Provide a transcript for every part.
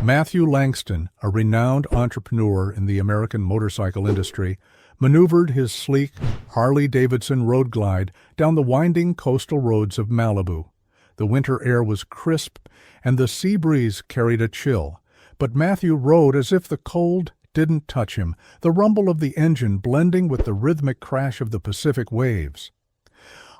Matthew Langston, a renowned entrepreneur in the American motorcycle industry, maneuvered his sleek Harley-Davidson Road Glide down the winding coastal roads of Malibu. The winter air was crisp, and the sea breeze carried a chill, but Matthew rode as if the cold didn't touch him, the rumble of the engine blending with the rhythmic crash of the Pacific waves.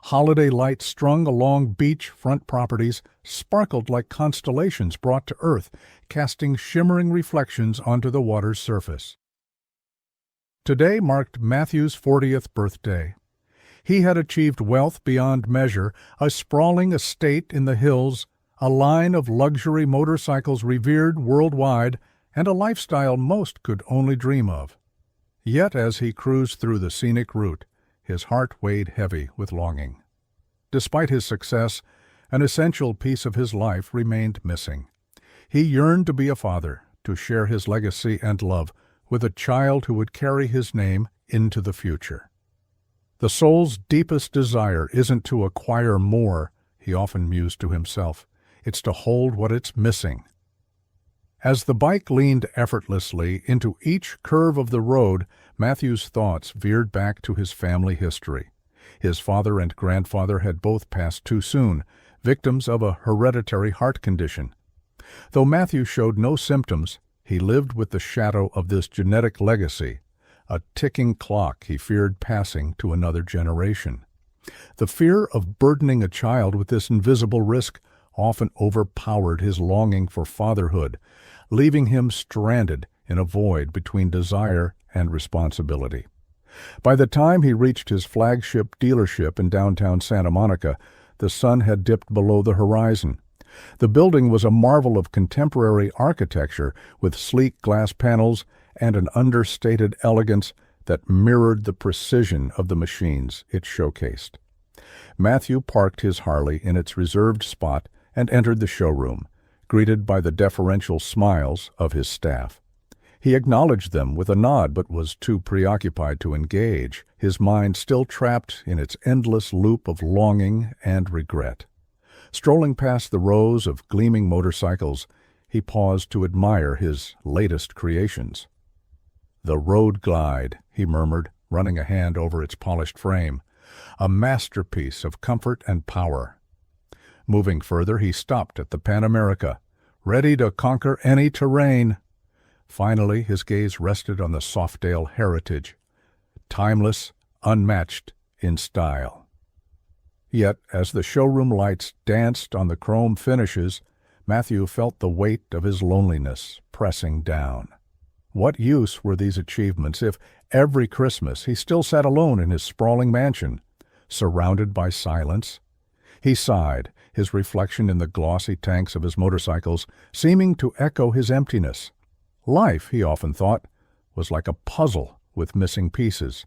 Holiday lights strung along beach-front properties sparkled like constellations brought to earth, casting shimmering reflections onto the water's surface. Today marked Matthew's 40th birthday. He had achieved wealth beyond measure, a sprawling estate in the hills, a line of luxury motorcycles revered worldwide, and a lifestyle most could only dream of. Yet as he cruised through the scenic route, his heart weighed heavy with longing. Despite his success, an essential piece of his life remained missing. He yearned to be a father, to share his legacy and love with a child who would carry his name into the future. The soul's deepest desire isn't to acquire more, he often mused to himself. It's to hold what it's missing. As the bike leaned effortlessly into each curve of the road, Matthew's thoughts veered back to his family history. His father and grandfather had both passed too soon, victims of a hereditary heart condition. Though Matthew showed no symptoms, he lived with the shadow of this genetic legacy, a ticking clock he feared passing to another generation. The fear of burdening a child with this invisible risk often overpowered his longing for fatherhood, leaving him stranded in a void between desire and responsibility. By the time he reached his flagship dealership in downtown Santa Monica, the sun had dipped below the horizon. The building was a marvel of contemporary architecture with sleek glass panels and an understated elegance that mirrored the precision of the machines it showcased. Matthew parked his Harley in its reserved spot and entered the showroom, greeted by the deferential smiles of his staff. He acknowledged them with a nod but was too preoccupied to engage, his mind still trapped in its endless loop of longing and regret. Strolling past the rows of gleaming motorcycles, he paused to admire his latest creations. "The Road Glide," he murmured, running a hand over its polished frame, "a masterpiece of comfort and power." Moving further, he stopped at the Pan America, ready to conquer any terrain. Finally, his gaze rested on the Softdale Heritage, timeless, unmatched in style. Yet, as the showroom lights danced on the chrome finishes, Matthew felt the weight of his loneliness pressing down. What use were these achievements if every Christmas he still sat alone in his sprawling mansion, surrounded by silence? He sighed, his reflection in the glossy tanks of his motorcycles seeming to echo his emptiness. Life, he often thought, was like a puzzle with missing pieces.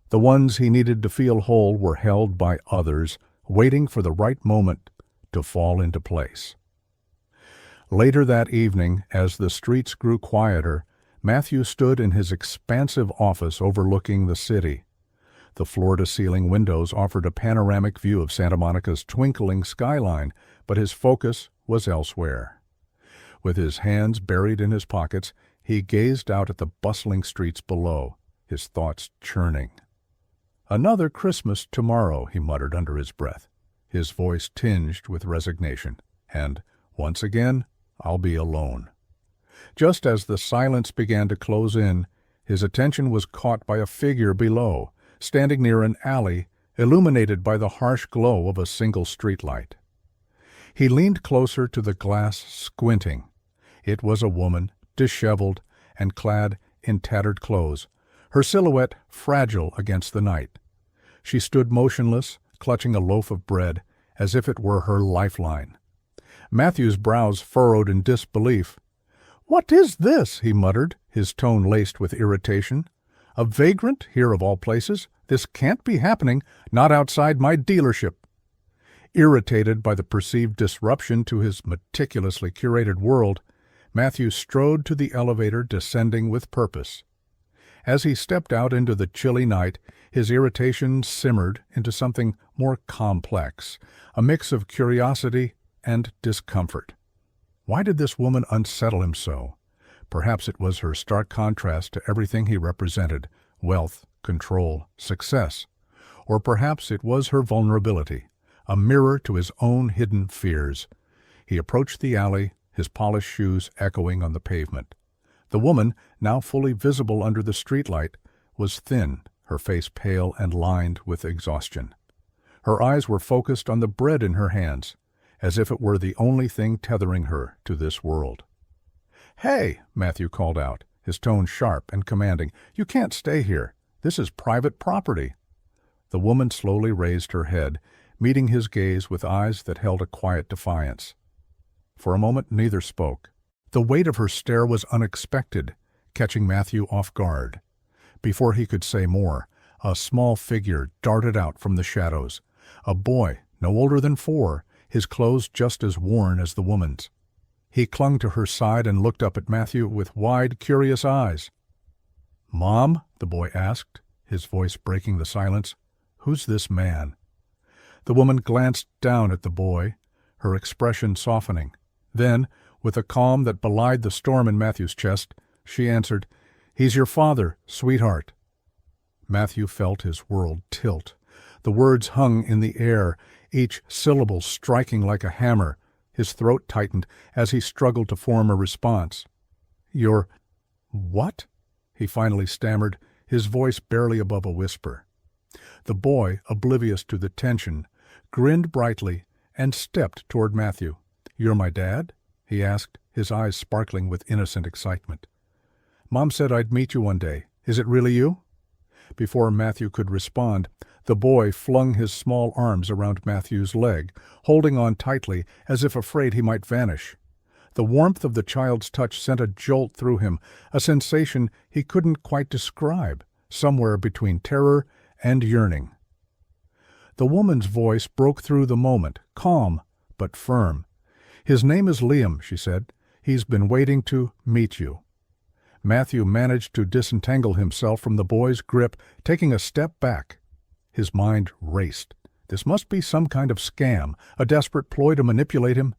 The ones he needed to feel whole were held by others, waiting for the right moment to fall into place. Later that evening, as the streets grew quieter, Matthew stood in his expansive office overlooking the city. The floor-to-ceiling windows offered a panoramic view of Santa Monica's twinkling skyline, but his focus was elsewhere. With his hands buried in his pockets, he gazed out at the bustling streets below, his thoughts churning. "Another Christmas tomorrow," he muttered under his breath, his voice tinged with resignation. "And, once again, I'll be alone." Just as the silence began to close in, his attention was caught by a figure below, standing near an alley, illuminated by the harsh glow of a single streetlight. He leaned closer to the glass, squinting. It was a woman, disheveled and clad in tattered clothes, her silhouette fragile against the night. She stood motionless, clutching a loaf of bread, as if it were her lifeline. Matthew's brows furrowed in disbelief. "What is this?" he muttered, his tone laced with irritation. "A vagrant here of all places? This can't be happening, not outside my dealership." Irritated by the perceived disruption to his meticulously curated world, Matthew strode to the elevator, descending with purpose. As he stepped out into the chilly night, his irritation simmered into something more complex, a mix of curiosity and discomfort. Why did this woman unsettle him so? Perhaps it was her stark contrast to everything he represented: wealth, control, success. Or perhaps it was her vulnerability, a mirror to his own hidden fears. He approached the alley, his polished shoes echoing on the pavement. The woman, now fully visible under the streetlight, was thin, her face pale and lined with exhaustion. Her eyes were focused on the bread in her hands, as if it were the only thing tethering her to this world. "Hey!" Matthew called out, his tone sharp and commanding. "You can't stay here. This is private property." The woman slowly raised her head, meeting his gaze with eyes that held a quiet defiance. For a moment neither spoke. The weight of her stare was unexpected, catching Matthew off guard. Before he could say more, a small figure darted out from the shadows. A boy, no older than 4, his clothes just as worn as the woman's. He clung to her side and looked up at Matthew with wide, curious eyes. "Mom?" the boy asked, his voice breaking the silence. "Who's this man?" The woman glanced down at the boy, her expression softening. Then, with a calm that belied the storm in Matthew's chest, she answered, "He's your father, sweetheart." Matthew felt his world tilt. The words hung in the air, each syllable striking like a hammer. His throat tightened as he struggled to form a response. "You're... what?" he finally stammered, his voice barely above a whisper. The boy, oblivious to the tension, grinned brightly and stepped toward Matthew. "You're my dad?" he asked, his eyes sparkling with innocent excitement. "Mom said I'd meet you one day. Is it really you?" Before Matthew could respond, the boy flung his small arms around Matthew's leg, holding on tightly as if afraid he might vanish. The warmth of the child's touch sent a jolt through him, a sensation he couldn't quite describe, somewhere between terror and yearning. The woman's voice broke through the moment, calm but firm. "His name is Liam," she said. "He's been waiting to meet you." Matthew managed to disentangle himself from the boy's grip, taking a step back. His mind raced. This must be some kind of scam, a desperate ploy to manipulate him.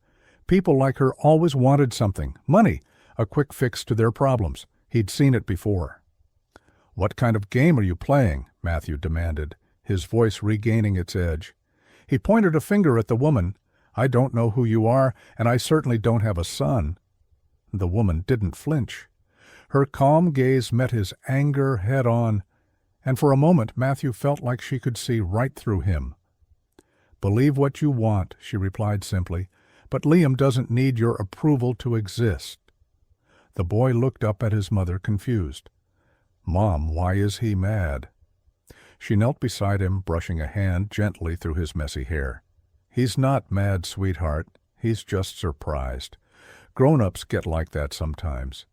People like her always wanted something, money, a quick fix to their problems. He'd seen it before. "What kind of game are you playing?" Matthew demanded, his voice regaining its edge. He pointed a finger at the woman. "I don't know who you are, and I certainly don't have a son." The woman didn't flinch. Her calm gaze met his anger head-on, and for a moment Matthew felt like she could see right through him. "Believe what you want," she replied simply, "but Liam doesn't need your approval to exist." The boy looked up at his mother, confused. "Mom, why is he mad?" She knelt beside him, brushing a hand gently through his messy hair. "He's not mad, sweetheart. He's just surprised. Grown-ups get like that sometimes."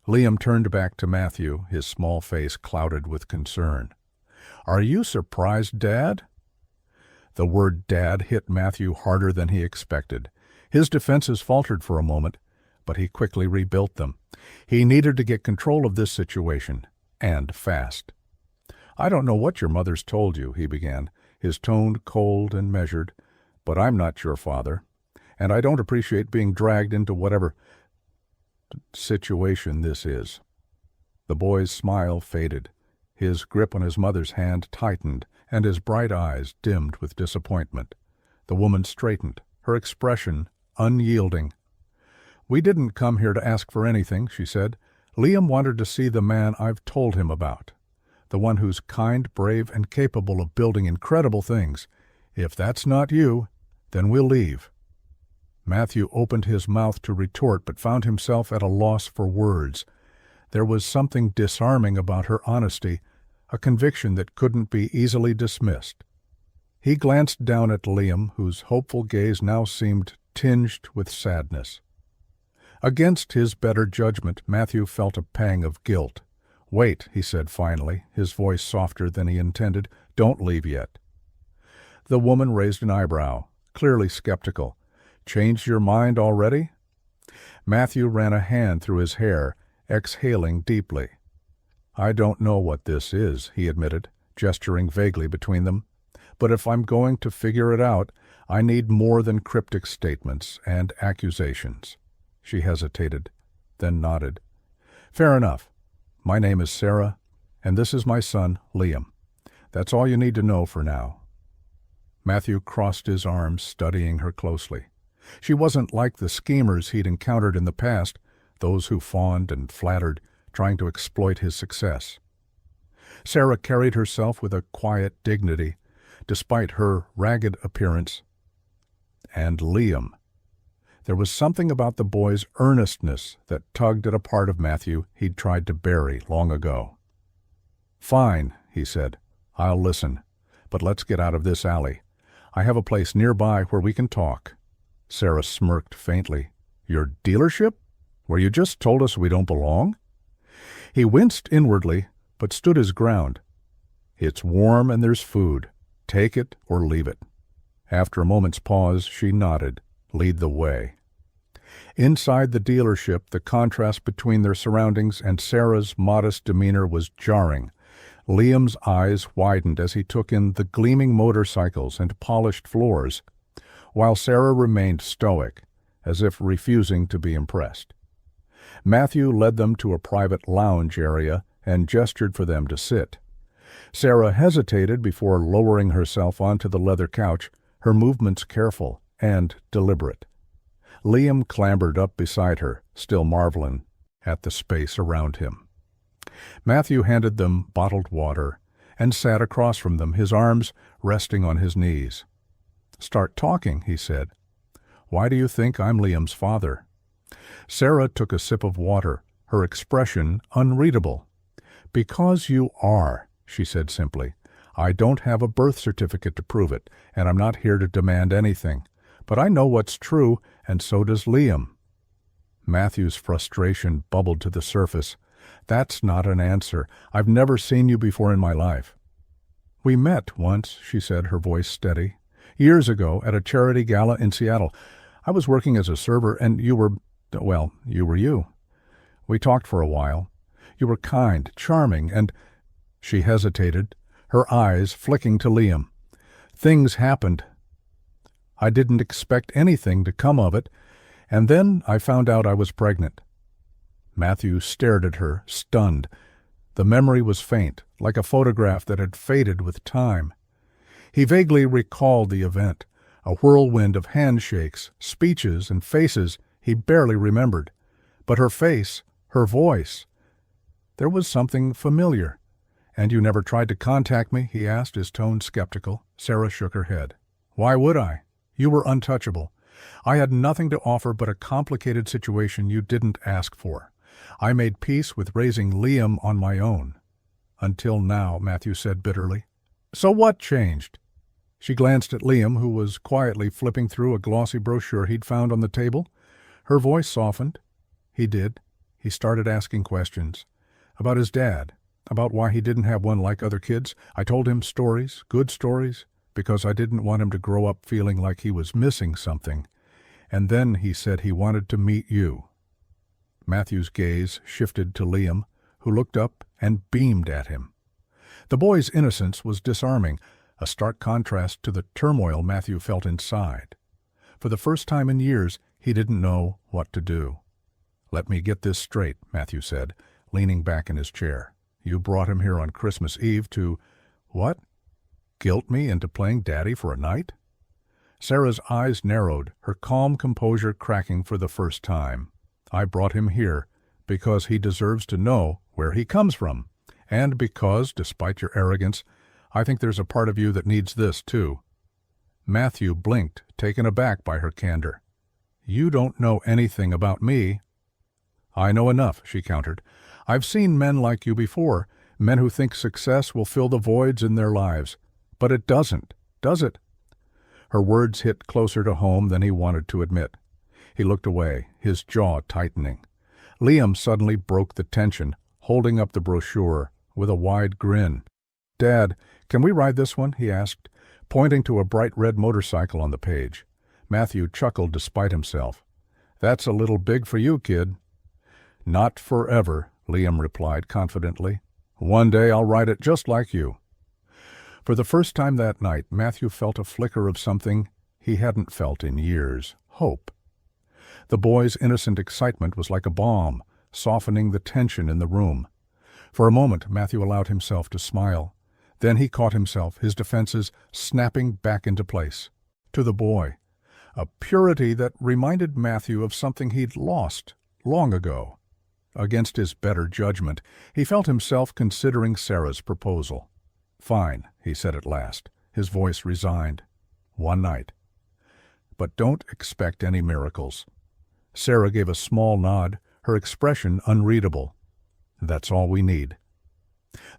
Liam turned back to Matthew, his small face clouded with concern. "Are you surprised, Dad?" The word Dad hit Matthew harder than he expected. His defenses faltered for a moment, but he quickly rebuilt them. He needed to get control of this situation, and fast. "I don't know what your mother's told you," he began, his tone cold and measured, "but I'm not your father, and I don't appreciate being dragged into whatever situation this is." The boy's smile faded. His grip on his mother's hand tightened, and his bright eyes dimmed with disappointment. The woman straightened, her expression unyielding. "We didn't come here to ask for anything," she said. "Liam wanted to see the man I've told him about, the one who's kind, brave, and capable of building incredible things. If that's not you, then we'll leave." Matthew opened his mouth to retort, but found himself at a loss for words. There was something disarming about her honesty, a conviction that couldn't be easily dismissed. He glanced down at Liam, whose hopeful gaze now seemed tinged with sadness. Against his better judgment, Matthew felt a pang of guilt. "Wait," he said finally, his voice softer than he intended. "Don't leave yet." The woman raised an eyebrow, clearly skeptical. "Changed your mind already?" Matthew ran a hand through his hair, exhaling deeply. "I don't know what this is," he admitted, gesturing vaguely between them. "But if I'm going to figure it out, I need more than cryptic statements and accusations." She hesitated, then nodded. "Fair enough. My name is Sarah, and this is my son, Liam. That's all you need to know for now." Matthew crossed his arms, studying her closely. She wasn't like the schemers he'd encountered in the past, those who fawned and flattered, trying to exploit his success. Sarah carried herself with a quiet dignity, despite her ragged appearance. And Liam. There was something about the boy's earnestness that tugged at a part of Matthew he'd tried to bury long ago. "Fine," he said. "I'll listen. But let's get out of this alley. I have a place nearby where we can talk." Sarah smirked faintly. "Your dealership? Where you just told us we don't belong?" He winced inwardly, but stood his ground. "It's warm and there's food. Take it or leave it." After a moment's pause, she nodded. "Lead the way." Inside the dealership, the contrast between their surroundings and Sarah's modest demeanor was jarring. Liam's eyes widened as he took in the gleaming motorcycles and polished floors, while Sarah remained stoic, as if refusing to be impressed. Matthew led them to a private lounge area and gestured for them to sit. Sarah hesitated before lowering herself onto the leather couch, her movements careful and deliberate. Liam clambered up beside her, still marveling at the space around him. Matthew handed them bottled water and sat across from them, his arms resting on his knees. "Start talking," he said. "Why do you think I'm Liam's father?" Sarah took a sip of water, her expression unreadable. "Because you are," she said simply. "I don't have a birth certificate to prove it, and I'm not here to demand anything. But I know what's true, and so does Liam." Matthew's frustration bubbled to the surface. "That's not an answer. I've never seen you before in my life." "We met once," she said, her voice steady. "Years ago at a charity gala in Seattle. I was working as a server, and you were you. We talked for a while. You were kind, charming, and—" She hesitated, her eyes flicking to Liam. "Things happened. I didn't expect anything to come of it, and then I found out I was pregnant." Matthew stared at her, stunned. The memory was faint, like a photograph that had faded with time. He vaguely recalled the event, a whirlwind of handshakes, speeches, and faces he barely remembered. But her face, her voice, there was something familiar. "And you never tried to contact me?" he asked, his tone skeptical. Sarah shook her head. "Why would I? You were untouchable. I had nothing to offer but a complicated situation you didn't ask for. I made peace with raising Liam on my own." "Until now," Matthew said bitterly. "So what changed?" She glanced at Liam, who was quietly flipping through a glossy brochure he'd found on the table. Her voice softened. He did. He started asking questions. About his dad, about why he didn't have one like other kids. I told him stories, good stories, because I didn't want him to grow up feeling like he was missing something. And then he said he wanted to meet you. Matthew's gaze shifted to Liam, who looked up and beamed at him. The boy's innocence was disarming, a stark contrast to the turmoil Matthew felt inside. For the first time in years, he didn't know what to do. "Let me get this straight," Matthew said, leaning back in his chair. "You brought him here on Christmas Eve to— what? Guilt me into playing daddy for a night?" Sarah's eyes narrowed, her calm composure cracking for the first time. "I brought him here because he deserves to know where he comes from, and because, despite your arrogance, I think there's a part of you that needs this, too." Matthew blinked, taken aback by her candor. "You don't know anything about me." "I know enough," she countered. "I've seen men like you before, men who think success will fill the voids in their lives. But it doesn't, does it?" Her words hit closer to home than he wanted to admit. He looked away, his jaw tightening. Liam suddenly broke the tension, holding up the brochure with a wide grin. "Dad, can we ride this one?" he asked, pointing to a bright red motorcycle on the page. Matthew chuckled despite himself. "That's a little big for you, kid." "Not forever," Liam replied confidently. "One day I'll ride it just like you." For the first time that night, Matthew felt a flicker of something he hadn't felt in years— hope. The boy's innocent excitement was like a balm, softening the tension in the room. For a moment, Matthew allowed himself to smile. Then he caught himself, his defenses snapping back into place. To the boy, a purity that reminded Matthew of something he'd lost long ago. Against his better judgment, he felt himself considering Sarah's proposal. "Fine," he said at last, his voice resigned. "One night. But don't expect any miracles." Sarah gave a small nod, her expression unreadable. "That's all we need."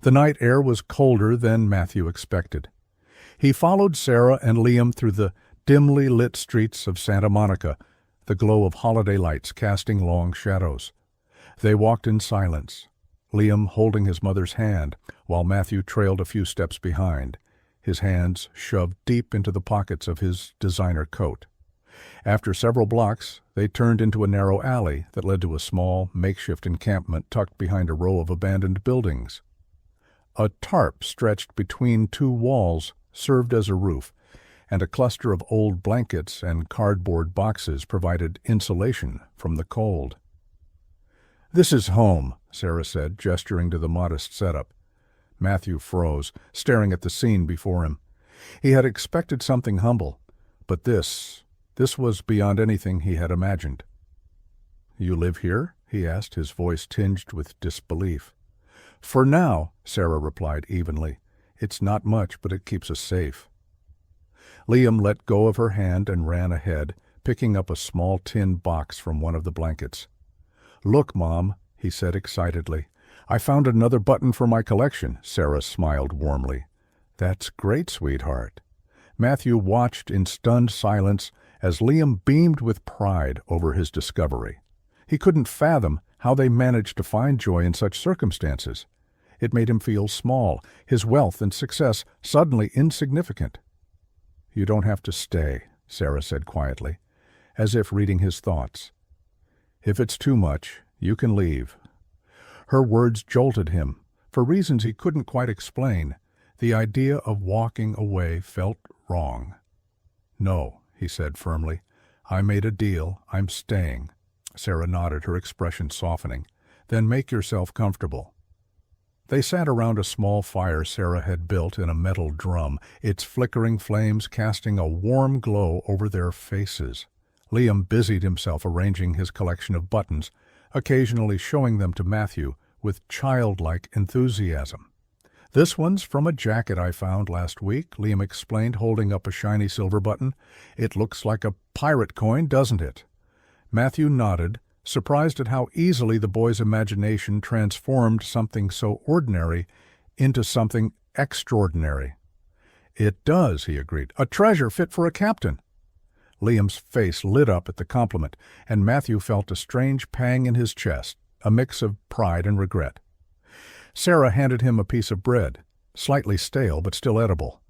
The night air was colder than Matthew expected. He followed Sarah and Liam through the dimly lit streets of Santa Monica, the glow of holiday lights casting long shadows. They walked in silence, Liam holding his mother's hand, while Matthew trailed a few steps behind, his hands shoved deep into the pockets of his designer coat. After several blocks, they turned into a narrow alley that led to a small, makeshift encampment tucked behind a row of abandoned buildings. A tarp stretched between two walls served as a roof, and a cluster of old blankets and cardboard boxes provided insulation from the cold. "This is home," Sarah said, gesturing to the modest setup. Matthew froze, staring at the scene before him. He had expected something humble, but this was beyond anything he had imagined. "You live here?" he asked, his voice tinged with disbelief. "For now," Sarah replied evenly. "It's not much, but it keeps us safe." Liam let go of her hand and ran ahead, picking up a small tin box from one of the blankets. "Look, Mom," he said excitedly. "I found another button for my collection." Sarah smiled warmly. "That's great, sweetheart." Matthew watched in stunned silence as Liam beamed with pride over his discovery. He couldn't fathom how they managed to find joy in such circumstances. It made him feel small, his wealth and success suddenly insignificant. "You don't have to stay," Sarah said quietly, as if reading his thoughts. "If it's too much, you can leave." Her words jolted him. For reasons he couldn't quite explain, the idea of walking away felt wrong. "No," he said firmly. "I made a deal. I'm staying." Sarah nodded, her expression softening. "Then make yourself comfortable." They sat around a small fire Sarah had built in a metal drum, its flickering flames casting a warm glow over their faces. Liam busied himself arranging his collection of buttons, occasionally showing them to Matthew with childlike enthusiasm. "This one's from a jacket I found last week," Liam explained, holding up a shiny silver button. "It looks like a pirate coin, doesn't it?" Matthew nodded, surprised at how easily the boy's imagination transformed something so ordinary into something extraordinary. "It does," he agreed. "A treasure fit for a captain." Liam's face lit up at the compliment, and Matthew felt a strange pang in his chest, a mix of pride and regret. Sarah handed him a piece of bread, slightly stale but still edible.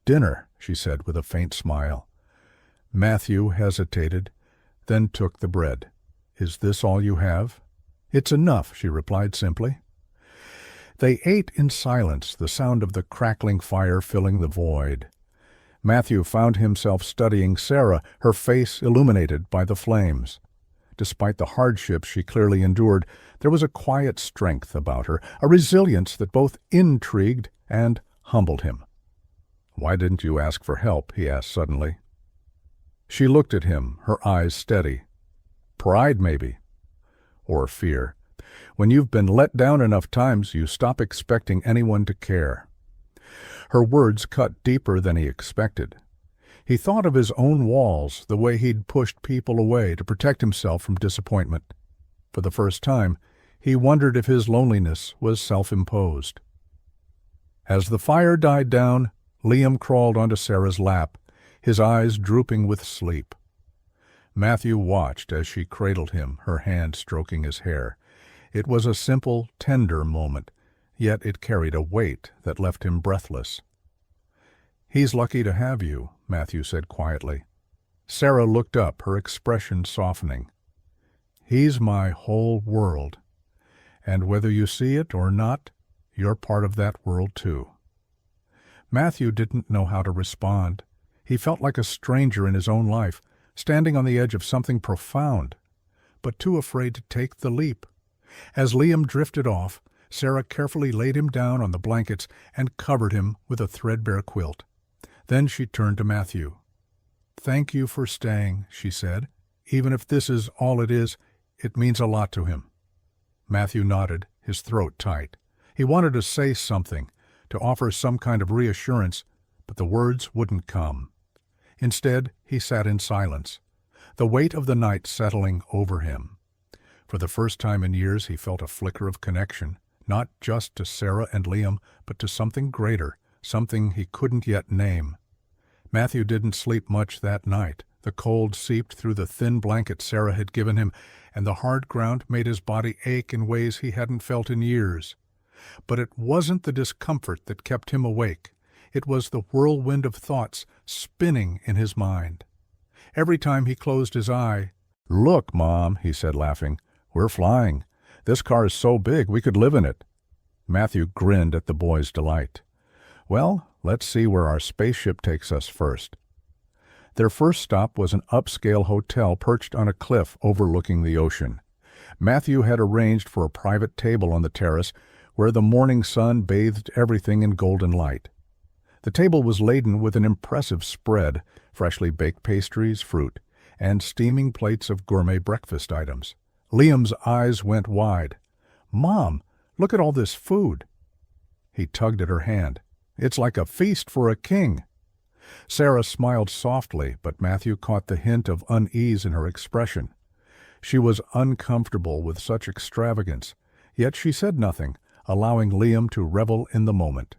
"Dinner," she said with a faint smile. Matthew hesitated, then took the bread. "Is this all you have?" "It's enough," she replied simply. They ate in silence, the sound of the crackling fire filling the void. Matthew found himself studying Sarah, her face illuminated by the flames. Despite the hardships she clearly endured, there was a quiet strength about her, a resilience that both intrigued and humbled him. "Why didn't you ask for help?" he asked suddenly. She looked at him, her eyes steady. "Pride, maybe. Or fear. When you've been let down enough times, you stop expecting anyone to care." Her words cut deeper than he expected. He thought of his own walls, the way he'd pushed people away to protect himself from disappointment. For the first time, he wondered if his loneliness was self-imposed. As the fire died down, Liam crawled onto Sarah's lap, his eyes drooping with sleep. Matthew watched as she cradled him, her hand stroking his hair. It was a simple, tender moment, yet it carried a weight that left him breathless. "He's lucky to have you," Matthew said quietly. Sarah looked up, her expression softening. "He's my whole world, and whether you see it or not, you're part of that world too." Matthew didn't know how to respond. He felt like a stranger in his own life, standing on the edge of something profound, but too afraid to take the leap. As Liam drifted off, Sarah carefully laid him down on the blankets and covered him with a threadbare quilt. Then she turned to Matthew. "Thank you for staying," she said. "Even if this is all it is, it means a lot to him." Matthew nodded, his throat tight. He wanted to say something, to offer some kind of reassurance, but the words wouldn't come. Instead, he sat in silence, the weight of the night settling over him. For the first time in years, he felt a flicker of connection, not just to Sarah and Liam, but to something greater, something he couldn't yet name. Matthew didn't sleep much that night. The cold seeped through the thin blanket Sarah had given him, and the hard ground made his body ache in ways he hadn't felt in years. But it wasn't the discomfort that kept him awake. It was the whirlwind of thoughts spinning in his mind. Every time he closed his eye, "Look, Mom," he said, laughing, "we're flying. This car is so big we could live in it." Matthew grinned at the boy's delight. "Well, let's see where our spaceship takes us first." Their first stop was an upscale hotel perched on a cliff overlooking the ocean. Matthew had arranged for a private table on the terrace where the morning sun bathed everything in golden light. The table was laden with an impressive spread, freshly baked pastries, fruit, and steaming plates of gourmet breakfast items. Liam's eyes went wide. "Mom, look at all this food." He tugged at her hand. "It's like a feast for a king." Sarah smiled softly, but Matthew caught the hint of unease in her expression. She was uncomfortable with such extravagance, yet she said nothing, allowing Liam to revel in the moment.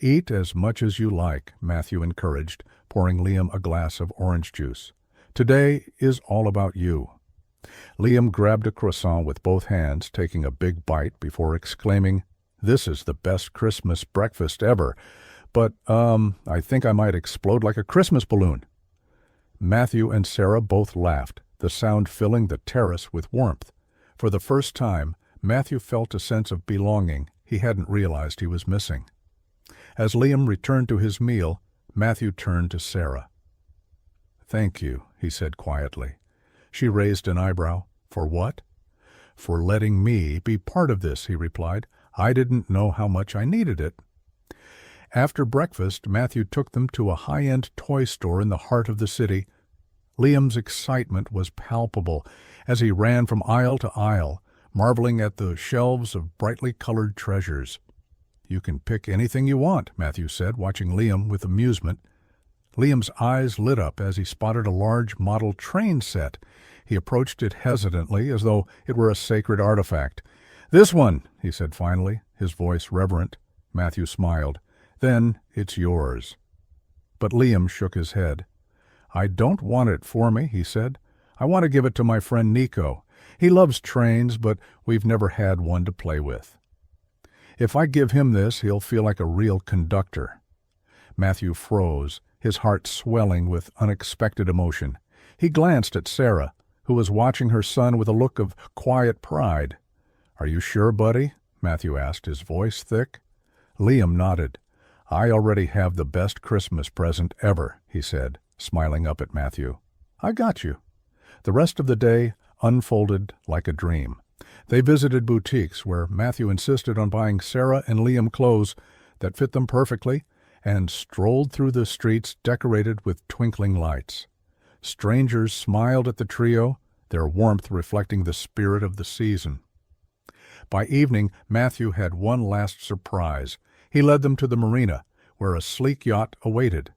"Eat as much as you like," Matthew encouraged, pouring Liam a glass of orange juice. "Today is all about you." Liam grabbed a croissant with both hands, taking a big bite before exclaiming, "This is the best Christmas breakfast ever, but, I think I might explode like a Christmas balloon." Matthew and Sarah both laughed, the sound filling the terrace with warmth. For the first time, Matthew felt a sense of belonging he hadn't realized he was missing. As Liam returned to his meal, Matthew turned to Sarah. "Thank you," he said quietly. She raised an eyebrow. "For what?" "For letting me be part of this," he replied. "I didn't know how much I needed it." After breakfast, Matthew took them to a high-end toy store in the heart of the city. Liam's excitement was palpable as he ran from aisle to aisle, marveling at the shelves of brightly colored treasures. "You can pick anything you want," Matthew said, watching Liam with amusement. Liam's eyes lit up as he spotted a large model train set. He approached it hesitantly, as though it were a sacred artifact. "This one," he said finally, his voice reverent. Matthew smiled. "Then it's yours." But Liam shook his head. "I don't want it for me," he said. "I want to give it to my friend Nico. He loves trains, but we've never had one to play with. If I give him this, he'll feel like a real conductor." Matthew froze, his heart swelling with unexpected emotion. He glanced at Sarah, who was watching her son with a look of quiet pride. "Are you sure, buddy?" Matthew asked, his voice thick. Liam nodded. "I already have the best Christmas present ever," he said, smiling up at Matthew. "I got you." The rest of the day unfolded like a dream. They visited boutiques where Matthew insisted on buying Sarah and Liam clothes that fit them perfectly, and strolled through the streets decorated with twinkling lights. Strangers smiled at the trio, their warmth reflecting the spirit of the season. By evening, Matthew had one last surprise. He led them to the marina, where a sleek yacht awaited.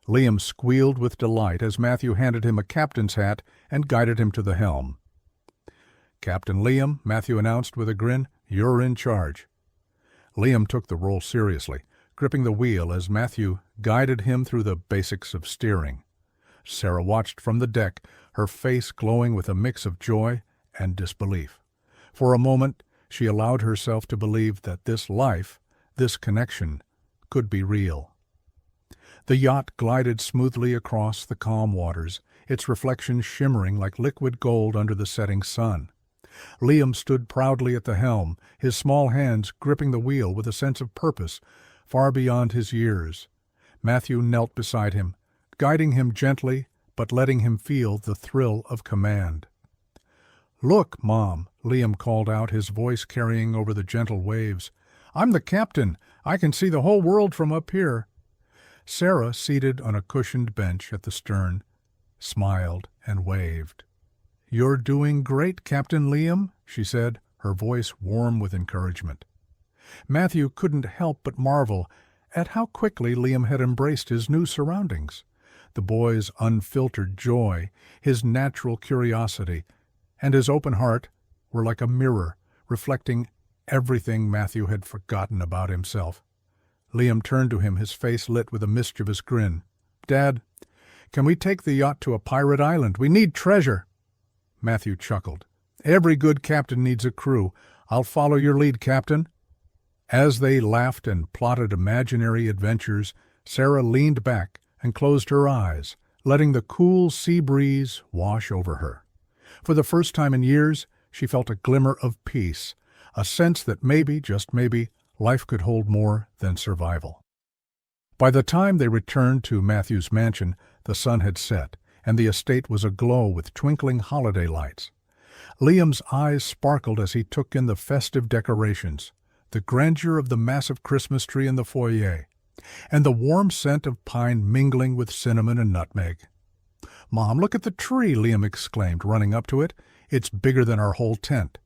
Liam squealed with delight as Matthew handed him a captain's hat and guided him to the helm. "Captain Liam," Matthew announced with a grin, "you're in charge." Liam took the role seriously, gripping the wheel as Matthew guided him through the basics of steering. Sarah watched from the deck, her face glowing with a mix of joy and disbelief. For a moment, she allowed herself to believe that this life, this connection, could be real. The yacht glided smoothly across the calm waters, its reflection shimmering like liquid gold under the setting sun. Liam stood proudly at the helm, his small hands gripping the wheel with a sense of purpose far beyond his years. Matthew knelt beside him, guiding him gently but letting him feel the thrill of command. "Look, Mom," Liam called out, his voice carrying over the gentle waves. "I'm the captain. I can see the whole world from up here." Sarah, seated on a cushioned bench at the stern, smiled and waved. "You're doing great, Captain Liam," she said, her voice warm with encouragement. Matthew couldn't help but marvel at how quickly Liam had embraced his new surroundings. The boy's unfiltered joy, his natural curiosity, and his open heart were like a mirror, reflecting everything Matthew had forgotten about himself. Liam turned to him, his face lit with a mischievous grin. "Dad, can we take the yacht to a pirate island? We need treasure." Matthew chuckled. "Every good captain needs a crew. I'll follow your lead, Captain." As they laughed and plotted imaginary adventures, Sarah leaned back and closed her eyes, letting the cool sea breeze wash over her. For the first time in years, she felt a glimmer of peace, a sense that maybe, just maybe, life could hold more than survival. By the time they returned to Matthew's mansion, the sun had set, and the estate was aglow with twinkling holiday lights. Liam's eyes sparkled as he took in the festive decorations, the grandeur of the massive Christmas tree in the foyer, and the warm scent of pine mingling with cinnamon and nutmeg. "Mom, look at the tree," Liam exclaimed, running up to it. "It's bigger than our whole tent."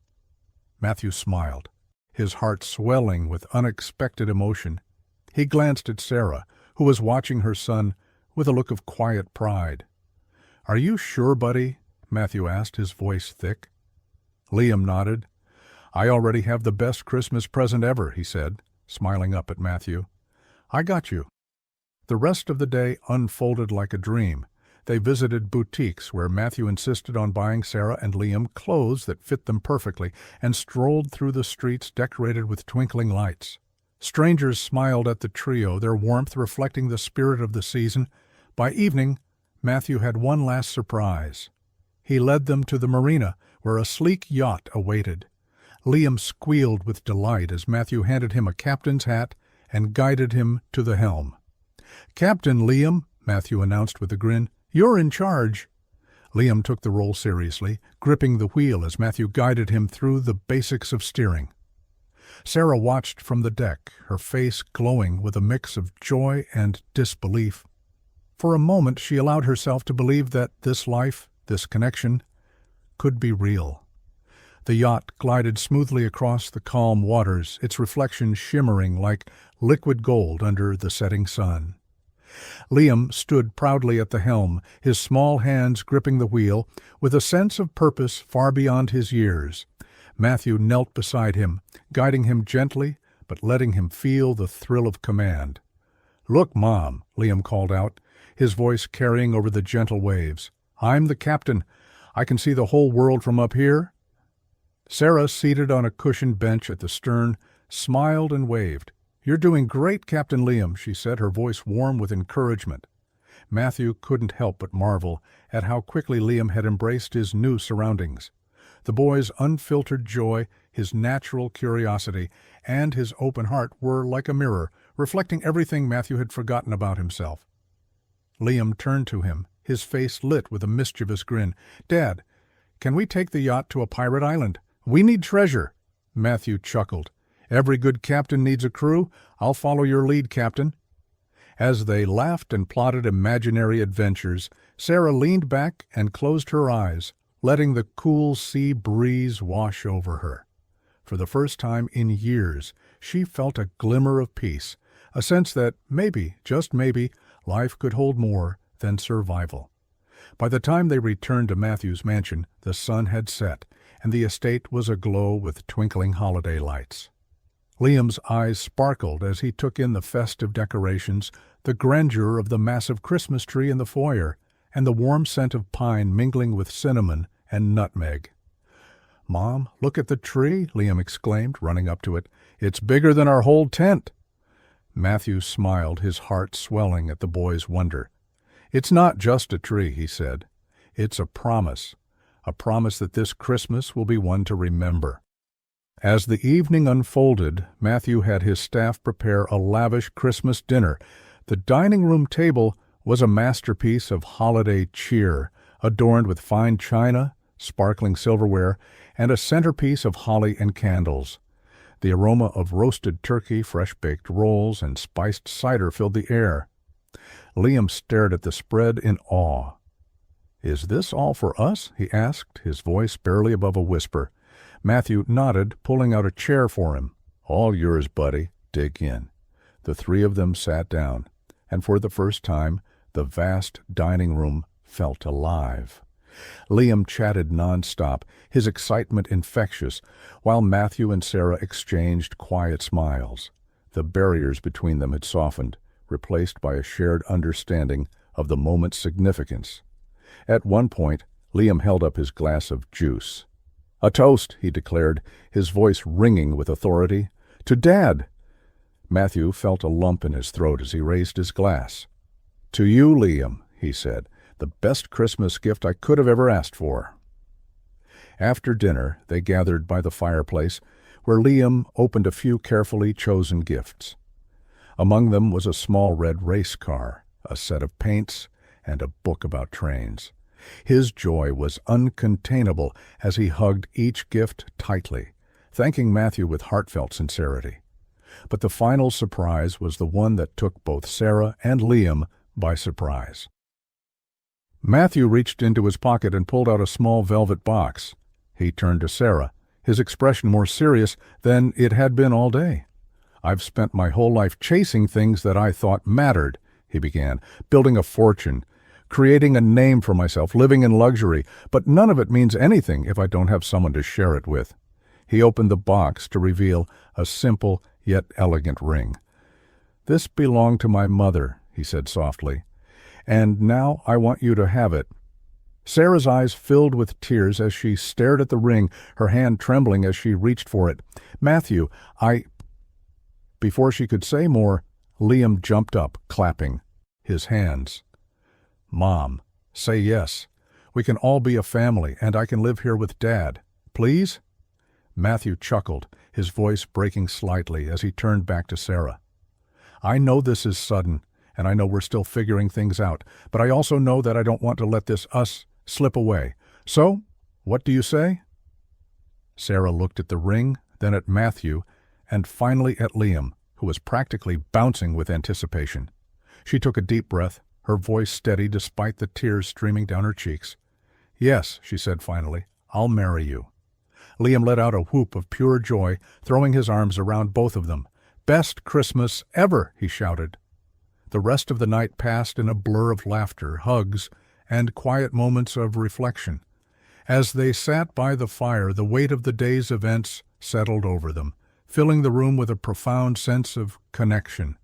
Matthew smiled, his heart swelling with unexpected emotion. He glanced at Sarah, who was watching her son with a look of quiet pride. "Are you sure, buddy?" Matthew asked, his voice thick. Liam nodded. "I already have the best Christmas present ever," he said, smiling up at Matthew. "I got you." The rest of the day unfolded like a dream. They visited boutiques where Matthew insisted on buying Sarah and Liam clothes that fit them perfectly, and strolled through the streets decorated with twinkling lights. Strangers smiled at the trio, their warmth reflecting the spirit of the season. By evening, Matthew had one last surprise. He led them to the marina, where a sleek yacht awaited. Liam squealed with delight as Matthew handed him a captain's hat and guided him to the helm. "Captain Liam," Matthew announced with a grin, "you're in charge." Liam took the role seriously, gripping the wheel as Matthew guided him through the basics of steering. Sarah watched from the deck, her face glowing with a mix of joy and disbelief. For a moment she allowed herself to believe that this life, this connection, could be real. The yacht glided smoothly across the calm waters, its reflection shimmering like liquid gold under the setting sun. Liam stood proudly at the helm, his small hands gripping the wheel, with a sense of purpose far beyond his years. Matthew knelt beside him, guiding him gently, but letting him feel the thrill of command. "Look, Mom," Liam called out, his voice carrying over the gentle waves. "I'm the captain. I can see the whole world from up here." Sarah, seated on a cushioned bench at the stern, smiled and waved. "You're doing great, Captain Liam," she said, her voice warm with encouragement. Matthew couldn't help but marvel at how quickly Liam had embraced his new surroundings. The boy's unfiltered joy, his natural curiosity, and his open heart were like a mirror, reflecting everything Matthew had forgotten about himself. Liam turned to him, his face lit with a mischievous grin. "Dad, can we take the yacht to a pirate island? We need treasure." Matthew chuckled. "Every good captain needs a crew. I'll follow your lead, Captain." As they laughed and plotted imaginary adventures, Sarah leaned back and closed her eyes, letting the cool sea breeze wash over her. For the first time in years, she felt a glimmer of peace, a sense that maybe, just maybe, life could hold more than survival. By the time they returned to Matthew's mansion, the sun had set, and the estate was aglow with twinkling holiday lights. Liam's eyes sparkled as he took in the festive decorations, the grandeur of the massive Christmas tree in the foyer, and the warm scent of pine mingling with cinnamon and nutmeg. "Mom, look at the tree," Liam exclaimed, running up to it. "It's bigger than our whole tent." Matthew smiled, his heart swelling at the boy's wonder. "It's not just a tree," he said. "It's a promise that this Christmas will be one to remember." As the evening unfolded, Matthew had his staff prepare a lavish Christmas dinner. The dining room table was a masterpiece of holiday cheer, adorned with fine china, sparkling silverware, and a centerpiece of holly and candles. The aroma of roasted turkey, fresh-baked rolls, and spiced cider filled the air. Liam stared at the spread in awe. "Is this all for us?" he asked, his voice barely above a whisper. Matthew nodded, pulling out a chair for him. "All yours, buddy. Dig in." The three of them sat down, and for the first time, the vast dining room felt alive. Liam chatted nonstop, his excitement infectious, while Matthew and Sarah exchanged quiet smiles. The barriers between them had softened, replaced by a shared understanding of the moment's significance. At one point, Liam held up his glass of juice. "A toast," he declared, his voice ringing with authority. "To Dad!" Matthew felt a lump in his throat as he raised his glass. "To you, Liam," he said, "the best Christmas gift I could have ever asked for." After dinner, they gathered by the fireplace, where Liam opened a few carefully chosen gifts. Among them was a small red race car, a set of paints, and a book about trains. His joy was uncontainable as he hugged each gift tightly, thanking Matthew with heartfelt sincerity. But the final surprise was the one that took both Sarah and Liam by surprise. Matthew reached into his pocket and pulled out a small velvet box. He turned to Sarah, his expression more serious than it had been all day. "I've spent my whole life chasing things that I thought mattered," he began, "building a fortune, creating a name for myself, living in luxury, but none of it means anything if I don't have someone to share it with." He opened the box to reveal a simple yet elegant ring. "This belonged to my mother," he said softly, "and now I want you to have it." Sarah's eyes filled with tears as she stared at the ring, her hand trembling as she reached for it. "Matthew, Before she could say more, Liam jumped up, clapping his hands. "Mom, say yes. We can all be a family, and I can live here with Dad. Please?" Matthew chuckled, his voice breaking slightly as he turned back to Sarah. "I know this is sudden, and I know we're still figuring things out, but I also know that I don't want to let this us slip away. So, what do you say?" Sarah looked at the ring, then at Matthew, and finally at Liam, who was practically bouncing with anticipation. She took a deep breath, her voice steady despite the tears streaming down her cheeks. "Yes," she said finally, "I'll marry you." Liam let out a whoop of pure joy, throwing his arms around both of them. "Best Christmas ever!" he shouted. The rest of the night passed in a blur of laughter, hugs, and quiet moments of reflection. As they sat by the fire, the weight of the day's events settled over them, filling the room with a profound sense of connection.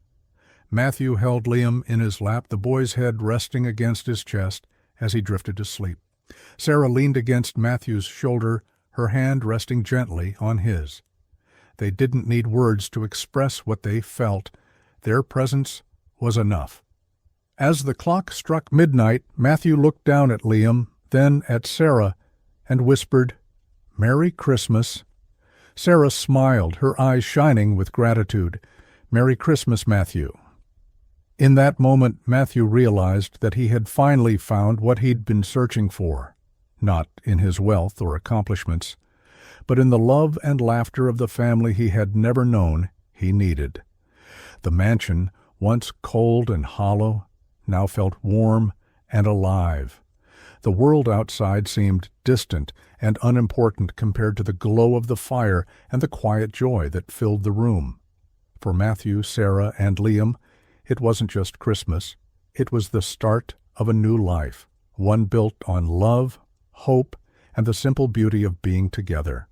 Matthew held Liam in his lap, the boy's head resting against his chest as he drifted to sleep. Sarah leaned against Matthew's shoulder, her hand resting gently on his. They didn't need words to express what they felt. Their presence was enough. As the clock struck midnight, Matthew looked down at Liam, then at Sarah, and whispered, "Merry Christmas." Sarah smiled, her eyes shining with gratitude. "Merry Christmas, Matthew." In that moment, Matthew realized that he had finally found what he'd been searching for, not in his wealth or accomplishments, but in the love and laughter of the family he had never known he needed. The mansion, once cold and hollow, now felt warm and alive. The world outside seemed distant and unimportant compared to the glow of the fire and the quiet joy that filled the room. For Matthew, Sarah, and Liam, it wasn't just Christmas. It was the start of a new life, one built on love, hope, and the simple beauty of being together.